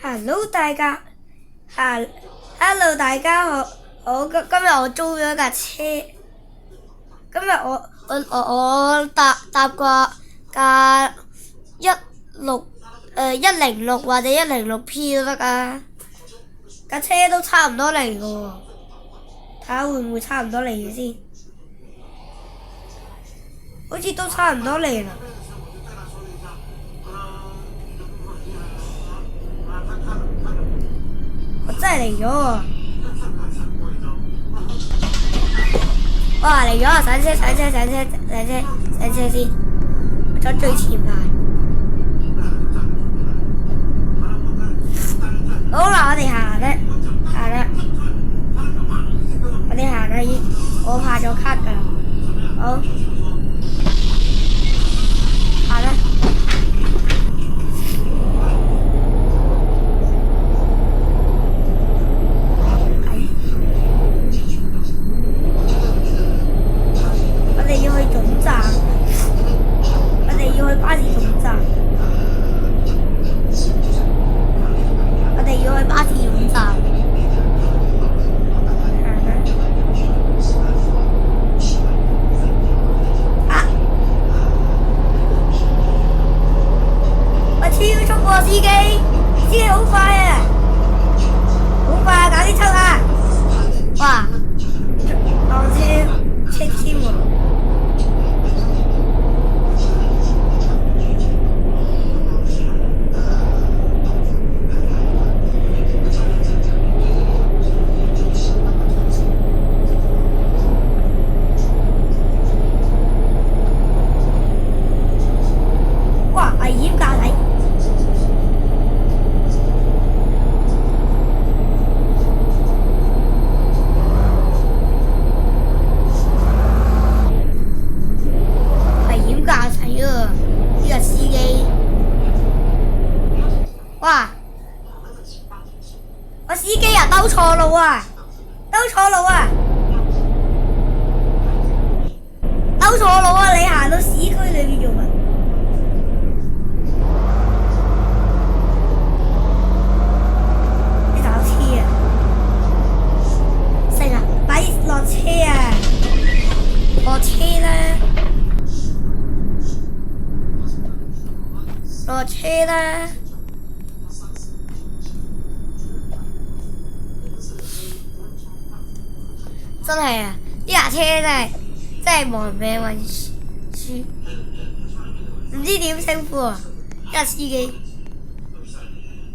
Hello 大家，Hello 大家好，今日我租咗架車，今日我搭過架106或者106P 都得㗎，架車都差唔多嚟㗎喎，睇下會唔會差唔多嚟嘅先，好似都差唔多嚟啦。我真係嚟咗喎！哇，嚟咗啊！上車先，我坐最前排。好啦，我哋行啦，我哋行啦，我拍咗卡㗎啦，好，行啦。我哋要去總站，我哋要去巴士總站，我哋要去巴士總站。啊！我超速喎，司機好快啊！好快啊！搞啲抽啊！哇！當車車添喎。哇！危險駕駛。呢個司機，哇！我司機啊，兜錯路啊！你行到市區裏面做乜？你找車啊！成啊，快啲落車啊！落車啦！落車啦！真係啊！呢架車真係亡命運輸，唔知點稱呼啊！呢個司機。